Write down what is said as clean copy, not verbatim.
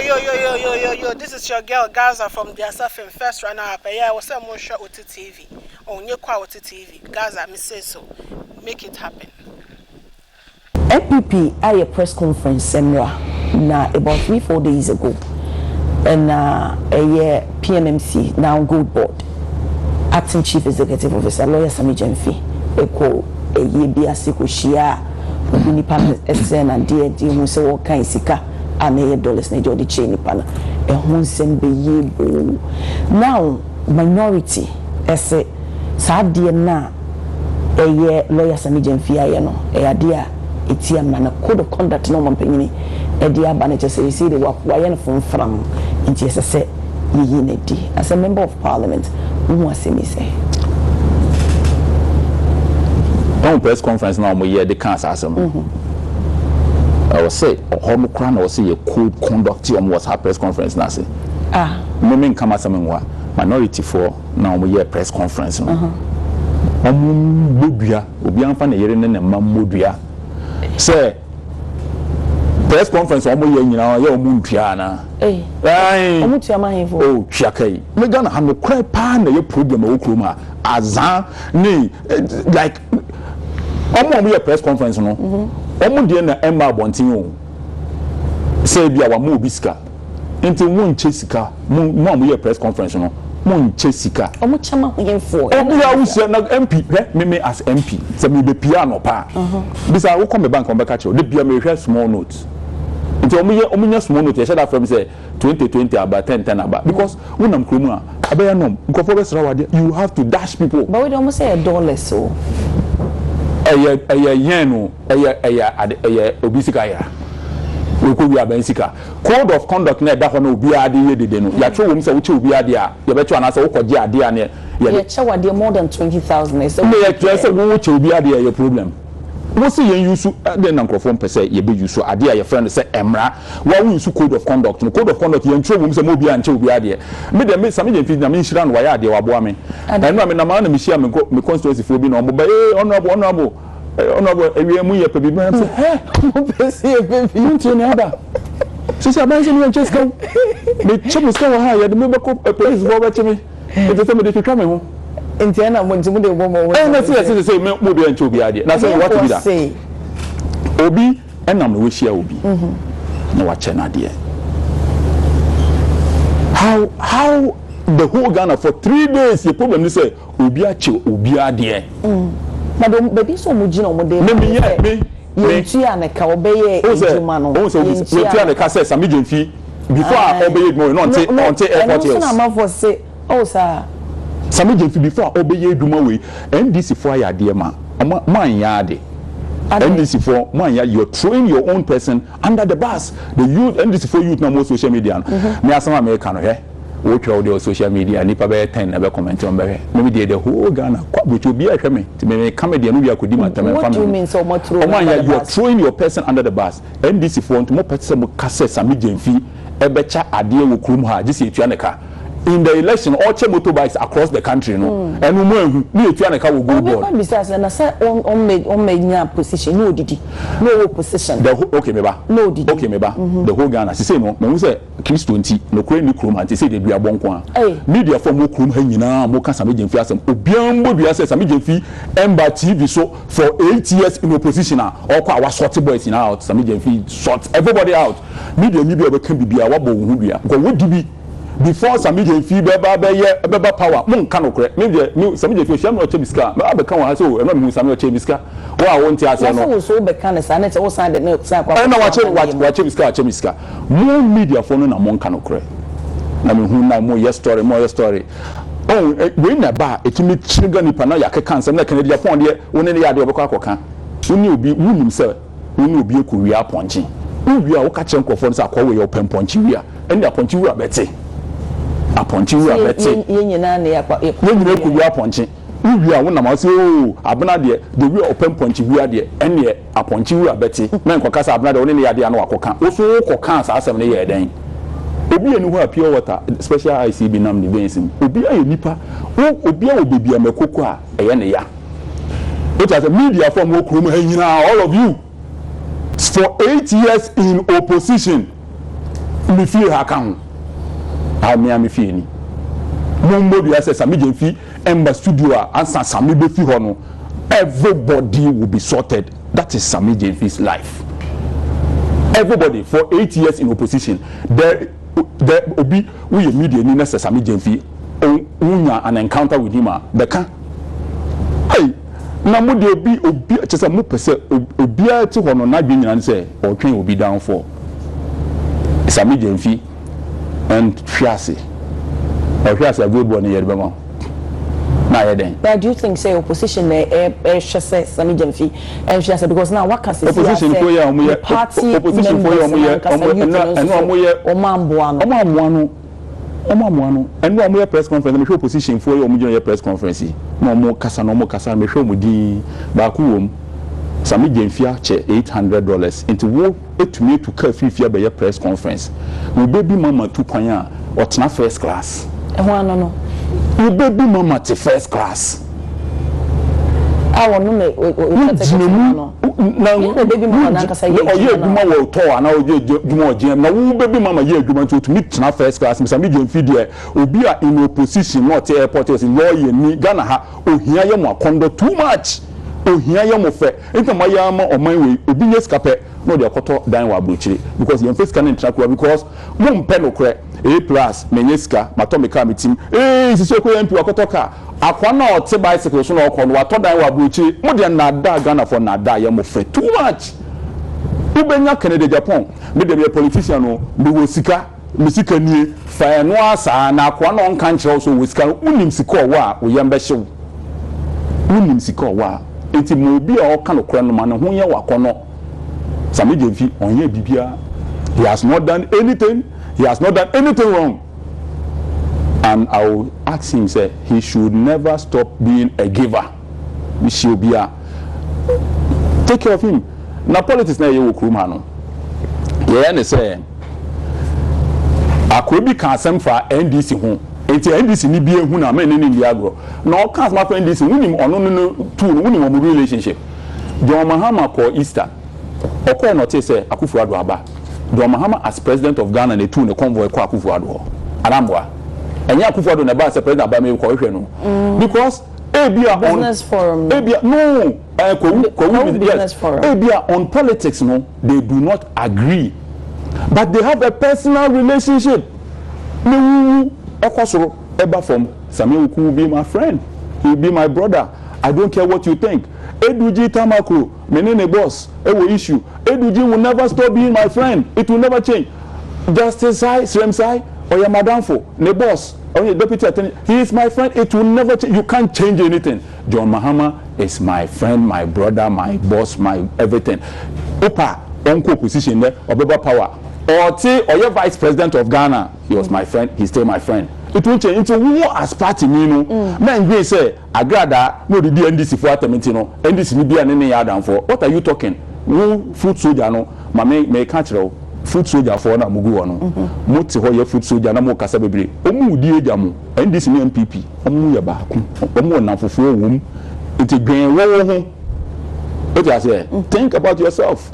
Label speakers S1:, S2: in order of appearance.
S1: Yo. This is your girl Gaza from the Asafin First Runner Up. Yeah, I was saying more shot with TV. On your quality TV. Gaza, me say so. Make it happen.
S2: MPP at a press conference semra na about 3-4 days ago. And a year PMMC now Gold Board. Acting Chief Executive Officer Lawyer Sami Jemfi. Eko a year biasiko shia. Ubini pan SN and DND who say all kind sika. And dollars na jodi chain pana e hon sem be yebo now minority ese saade na eye lawyer Sami Jemfi aye no e ade a etia mana code of conduct no mampanyini e dia ba na chese see the waye no from nti ese se yiyi na di as a member of parliament who asemi say
S3: on press conference now mo ye the cancer asem I was say, Homo Crown was say a code conduct on what's her press conference. Nasi. Women come as a minority for now we hear press conference. Mubia, Ubian fan hearing and Mamubia. Say press conference on you know, your moon piana. Oh, Chake. We're gonna have no cry pan your problem, Oklahoma. Azan, nee, like, I'm on a press conference, no. Omo na Emma Bontinho say bia wa mo biska enti won chesika mo am press conference no mo chesika
S2: omo chama ho yefo
S3: omo ya wo na MP me as MP say me be piano pa bisa wo come bank on be catch de bia me hwe small note enti omo nya small note e share that from say 2020 about 10 about because wonam kromu a abeya nom nkofo be sra wade you have to dash people
S2: but we don't say $1 so
S3: yeno obisika ya we ko wi abansika code of conduct na da ho na obi ade ye dede no ya tro wo mse wo che obi ade a ye be twa na se wo koje ade a ne
S2: ye che wade more than 20,000 so
S3: ye twa se wo che obi ade a ye problem wo se yen use de na nkrofo mpese ye be use ade a ye friend se emra wa wo use code of conduct no code of conduct ye tro wo mse mo obi a nche obi ade me de Sami Jemfi na me nhira no wa ya ade wa boa me eno me na ma na me hia me constituency fo bi na omo ba honorable we mu ye pe bi na say mo pe si e pe bi nti ni ada so say abanse ni nche ska me chebu ska wa ha ye de me be ko police bo ba chemi e te me de twitwa me ho
S2: nti na mo nti mo de bo mo
S3: na say me mo bi nche obi ade na say what be that obi enam no we share obi na wa che na de how the whole Ghana for 3 days the problem is say obi a che obi ade
S2: Madam, baby, so much no more. Me, Yentia na ka obeye ejuma no.
S3: Yentia na ka say Sami Jemfi before obeye ejuma no on airport.
S2: No na ma for say sir.
S3: Sami Jemfi before obeye ejuma we NDC for ya de ma ya de. NDC for man ya you're throwing your own person under the bus. The youth NDC for youth na more social media. Me asama America no he. Watch all the social media, nipa be 10 na be comment on be. Maybe the whole Ghana which will be a hweme. To me comedy no be akodi matam.
S2: What do you mean so much throw?
S3: You are throwing your person under the bus. NDC for want more person mo kase Sami Jemfi ebecha ade wo krum ha just etua neka. In the election all motorbikes across the country no. And we mo ni etua neka wo go board.
S2: Because na say on nya position no didi. No position.
S3: Okay meba.
S2: No didi.
S3: Okay meba. The whole Ghana say no. Me say Kristo nti no kure ni krum anti say de bia bonko a. Media for mo krum ha nyina mo ka Sami Jemfi asem. Obian bo bia say Sami Jemfi Emba TV so for 8 years in opposition or kwa wa sort boys in out Sami Jemfi sort everybody out. Media ni bia be kan bibia wa bo hu bia. Because we dibi before Sami Jemfi beba power mon kan okre me Sami Jemfi hwam no chebiska ma be kan wa so eno me Sami chebiska wa wonti ase no
S2: so be kan sa na che wo san de no sa kwa
S3: na wa chebiska mo media for no na mon kan okre na me hu na mo yes story oh we na ba etimi trigger ni pa na ya keka nsem na Canada phone de woni ne ya de obekọ akoka woni obi wunim se woni obi ekuwi aponchi uwi a wo ka chen kofo nsa akọ we yo pemponchi wi a eni aponchi wi a beti aponchi wi a beti
S2: yenyina na ya kwa
S3: yenyina ekuwi aponchi uwi a wo na ma se o abena de wi a pemponchi wi a de eni aponchi wi a beti na nkoka sa abena de woni ne ya de na wakoka wo so koka sa asem ne ye den obi enu ho pure water special ICB nam ni bensim obi aye nipa obi a obebi amekoko a eye ne ya it as a media from okrum ha nyina all of you for 8 years in opposition me feel ha kan ha me feel ni mo do say Sami Jemfi emba studio ansa Sami be fi ho no everybody will be sorted. That is Sami Jemfi's life. Everybody for 8 years in opposition there obi we media ni na Sami Jemfi unya an encounter with him the can hey na mo de obi chese mo pese obi a ti ho no na dwen nyina say o twen obi down for Sami Jemfi and Fiase or Fiase a good one here be mo na ye den.
S2: But do you think say opposition say Sami Jemfi and Fiase because now what can say
S3: opposition for ya omo ye
S2: party
S3: opposition for ya omo ye omo ye omo amuano eno omo ye press conference me hwe opposition for ya omo ye press conference na omo kasa me hwe omo di ba ku wom Sami Jemfi che $800 into wo etumi to ka fifia be ye press conference we baby mama 2 kwan a otena first class
S2: no
S3: we baby mama to first class
S2: awo no me no
S3: na
S2: baby mama na kasa ye
S3: djuma wo to ana o djuma o jem na wo baby mama ye djuma to meet na first class Sami Jemfi there obi a in opposition not airport was lawyer ni Ghana ha ohia ye mo akondo too much ohia ye mo fe nta ma ya ma oman we obi nye skape no de akoto dan wa abrochire because ye face can interact because mo mpe no kre A-plus menye ska matomika mitim sisi ko MP akoto ka akwa na ote bicycle so na okọ no wato dan wa abrochire mo de na da Ghana for na da ye mo fe too much ubenya Canada Japan me de be politician no be wo sika misika nie fa no asa na akwa na onka nkyerɛ so wo sika unim sika wa wo yembe hyew unim sika wa enti mo bi a oka no kora no ma no ho ye wakono Sami Jemfi onye bibia he has not done anything wrong and I will ask him say he should never stop being a giver. Mishobia take care of him na politics na ye wo krum ha no ye ne say akobi kan asem fa NDC ho enti NDC ni bie hu na me ne ni agro na o kan ma fa NDC wunim ono no tu no wunim o relationship John Mahama ko Easter okọ no te say Akufo-Addo aba John Mahama as president of Ghana na tu ne convoy ko Akufo-Addo anamboa enya Akufo-Addo na ba as president aba me ko hwe no because
S2: business forum
S3: no
S2: business forum
S3: on politics no they do not agree but they have a personal relationship me ekosoro eba from Sami will be my friend, he will be my brother, I don't care what you think. Eduji Tamako menene boss ewo issue Eduji will never stop being my friend, it will never change. Justice Sremsai or your madam for ne boss or your deputy attorney, he is my friend, it will never change. You can't change anything. John Mahama is my friend, my brother, my boss, my everything. Opa onko position there obeba power or your vice president of Ghana, he was my friend, he's still my friend. It will change into war as party no man we say agrada no the NDC for atamenti no NDC ni bia ne ya dan for. What are you talking? Who food soldier no ma me catch you food soldier for na mugu no mo ti ho ye food soldier na mo kasa bebre omu di eja mo NDC ni MPP omu ye ba ku omu na fufu wom it gwen wo ho. What you say? Think about yourself.